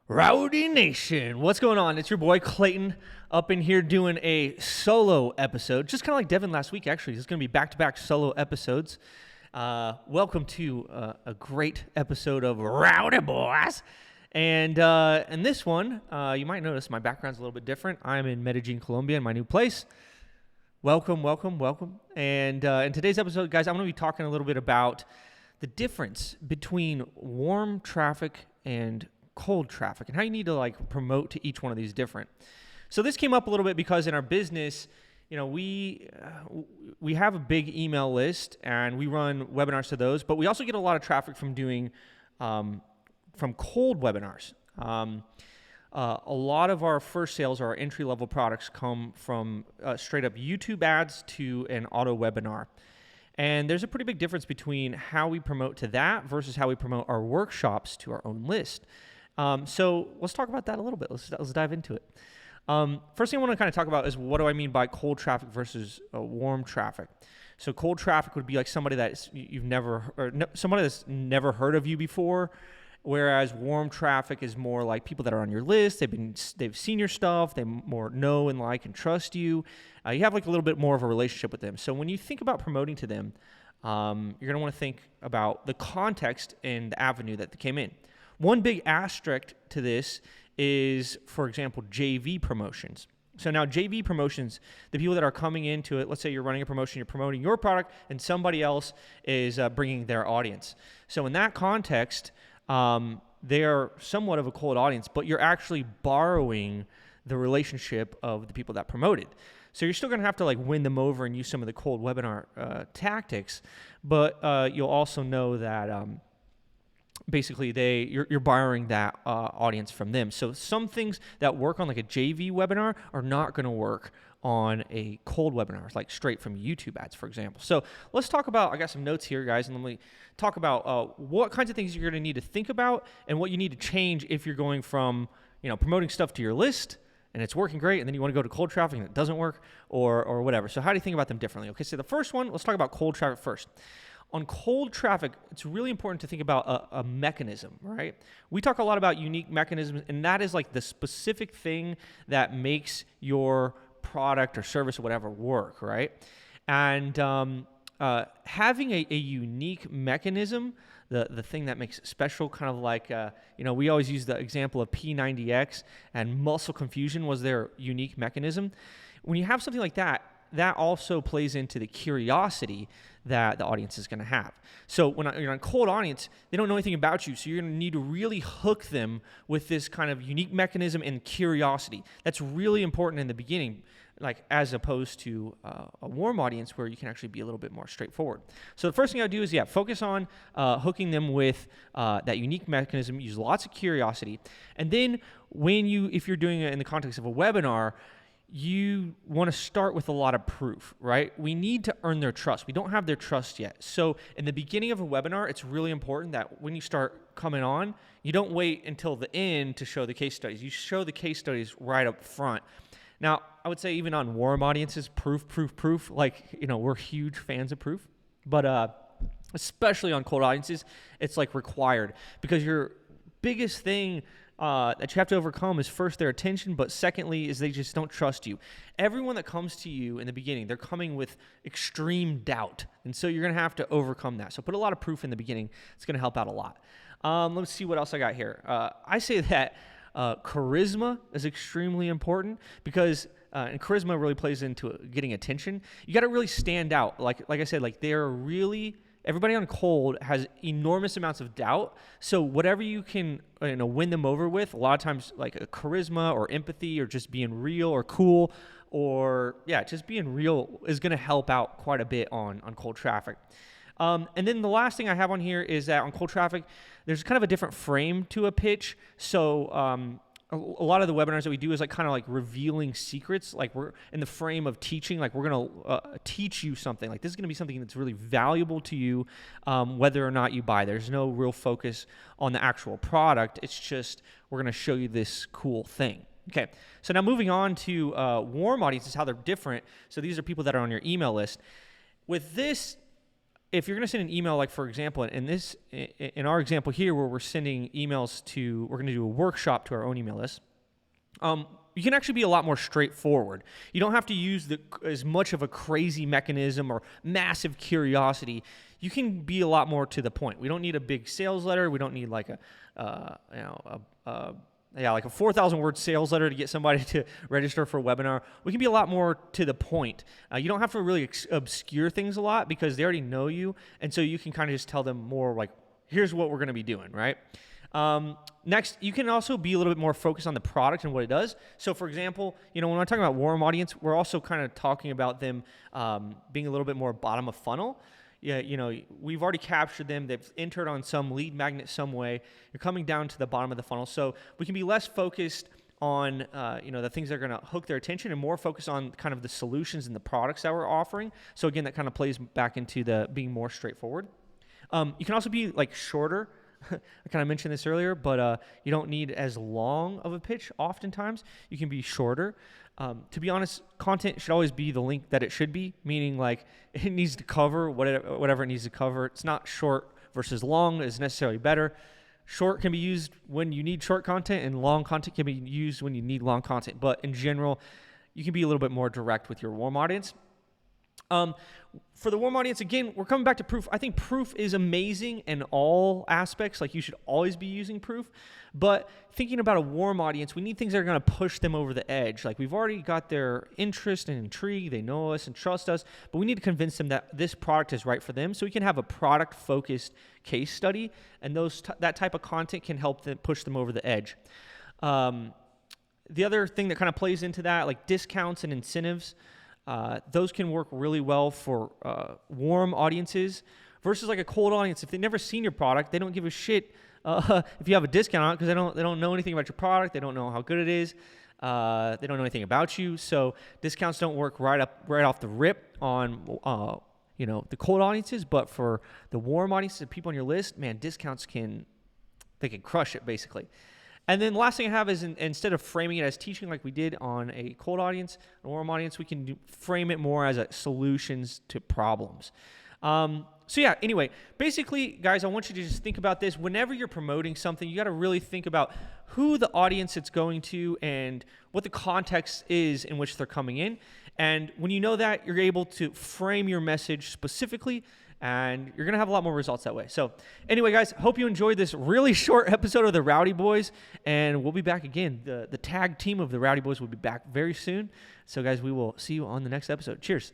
Rowdy Nation, what's going on? It's your boy Clayton up in here doing a solo episode, just kind of like Devin last week, actually. It's going to be back-to-back solo episodes. Welcome to a great episode of Rowdy Boys. And in this one, you might notice my background's a little bit different. I'm in Medellin, Colombia, in my new place. Welcome. And in today's episode, guys, I'm going to be talking a little bit about the difference between warm traffic and cold traffic and how you need to promote to each one of these different. So this came up a little bit because in our business, we have a big email list and we run webinars to those, but we also get a lot of traffic from doing from cold webinars. A lot of our first sales or our entry-level products come from straight up YouTube ads to an auto webinar. And there's a pretty big difference between how we promote to that versus how we promote our workshops to our own list. So let's talk about that a little bit. Let's dive into it. First thing I want to kind of talk about is what do I mean by cold traffic versus warm traffic. So cold traffic would be like somebody that somebody that's never heard of you before, whereas warm traffic is more like people that are on your list. They've seen your stuff. They more know and like and trust you. You have like a little bit more of a relationship with them. So when you think about promoting to them, you're going to want to think about the context and the avenue that they came in. One big asterisk to this is, for example, JV promotions. So now JV promotions, the people that are coming into it, let's say you're running a promotion, you're promoting your product, and somebody else is bringing their audience. So in that context, they are somewhat of a cold audience, but you're actually borrowing the relationship of the people that promoted. So you're still going to have to win them over and use some of the cold webinar tactics, but you'll also know that basically you're borrowing that audience from them. So some things that work on like a JV webinar are not going to work on a cold webinar, like straight from YouTube ads, for example. So let's talk about, I got some notes here, guys, and let me talk about what kinds of things you're going to need to think about and what you need to change if you're going from, promoting stuff to your list and it's working great, and then you want to go to cold traffic and it doesn't work or whatever. So how do you think about them differently? Okay, so the first one, let's talk about cold traffic first. On cold traffic, it's really important to think about a mechanism, right? We talk a lot about unique mechanisms, and that is like the specific thing that makes your product or service or whatever work, right? And having a unique mechanism, the thing that makes it special, kind of like, we always use the example of P90X, and muscle confusion was their unique mechanism. When you have something like that, that also plays into the curiosity that the audience is going to have. So when you're on a cold audience, they don't know anything about you, so you're going to need to really hook them with this kind of unique mechanism and curiosity. That's really important in the beginning, as opposed to a warm audience where you can actually be a little bit more straightforward. So the first thing I would do is, focus on hooking them with that unique mechanism, use lots of curiosity. And then if you're doing it in the context of a webinar, you want to start with a lot of proof, right? We need to earn their trust. We don't have their trust yet. So in the beginning of a webinar, it's really important that when you start coming on, you don't wait until the end to show the case studies. You show the case studies right up front. Now, I would say even on warm audiences, proof. We're huge fans of proof. But especially on cold audiences, it's required, because your biggest thing that you have to overcome is first their attention, but secondly is they just don't trust you. Everyone that comes to you in the beginning, they're coming with extreme doubt, and so you're going to have to overcome that. So put a lot of proof in the beginning. It's going to help out a lot. Let's see what else I got here. I say that charisma is extremely important, because and charisma really plays into getting attention. You got to really stand out. Like I said, they're really... Everybody on cold has enormous amounts of doubt. So whatever you can, win them over with, a lot of times like a charisma or empathy or just being real or cool or just being real is going to help out quite a bit on cold traffic. And then the last thing I have on here is that on cold traffic, there's kind of a different frame to a pitch. So a lot of the webinars that we do is revealing secrets. We're in the frame of teaching, we're going to teach you something. This is going to be something that's really valuable to you, whether or not you buy. There's no real focus on the actual product. It's just, we're going to show you this cool thing. Okay, so now moving on to warm audiences, how they're different. So these are people that are on your email list. With this, if you're going to send an email, like for example, in our example here, where we're sending emails we're going to do a workshop to our own email list. You can actually be a lot more straightforward. You don't have to use as much of a crazy mechanism or massive curiosity. You can be a lot more to the point. We don't need a big sales letter. We don't need like a 4,000 word sales letter to get somebody to register for a webinar. We can be a lot more to the point. You don't have to really obscure things a lot because they already know you, and so you can kind of just tell them more like, here's what we're going to be doing, right? Next, you can also be a little bit more focused on the product and what it does. So for example, when I'm talking about warm audience, we're also kind of talking about them being a little bit more bottom of funnel. Yeah, we've already captured them. They've entered on some lead magnet some way. You're coming down to the bottom of the funnel. So we can be less focused on, the things that are going to hook their attention and more focused on kind of the solutions and the products that we're offering. So again, that kind of plays back into the being more straightforward. You can also be like shorter. I kind of mentioned this earlier, but you don't need as long of a pitch oftentimes. You can be shorter. To be honest, content should always be the length that it should be, meaning like it needs to cover whatever it needs to cover. It's not short versus long is necessarily better. Short can be used when you need short content, and long content can be used when you need long content. But in general, you can be a little bit more direct with your warm audience. For the warm audience, again, we're coming back to proof. I think proof is amazing in all aspects. Like you should always be using proof. But thinking about a warm audience, we need things that are going to push them over the edge. Like we've already got their interest and intrigue. They know us and trust us. But we need to convince them that this product is right for them. So we can have a product-focused case study. And that type of content can help them push them over the edge. The other thing that kind of plays into that, like discounts and incentives, those can work really well for warm audiences versus like a cold audience. If they've never seen your product, they don't give a shit if you have a discount on it because they don't know anything about your product. They don't know how good it is. They don't know anything about you. So discounts don't work right off the rip on the cold audiences. But for the warm audiences, the people on your list, man, discounts can crush it basically. And then the last thing I have is instead of framing it as teaching like we did on a cold audience, a warm audience, we can frame it more as solutions to problems. Anyway, basically, guys, I want you to just think about this. Whenever you're promoting something, you got to really think about who the audience it's going to and what the context is in which they're coming in. And when you know that, you're able to frame your message specifically, and you're going to have a lot more results that way. So anyway, guys, hope you enjoyed this really short episode of the Rowdy Boys, and we'll be back again. The tag team of the Rowdy Boys will be back very soon. So, guys, we will see you on the next episode. Cheers.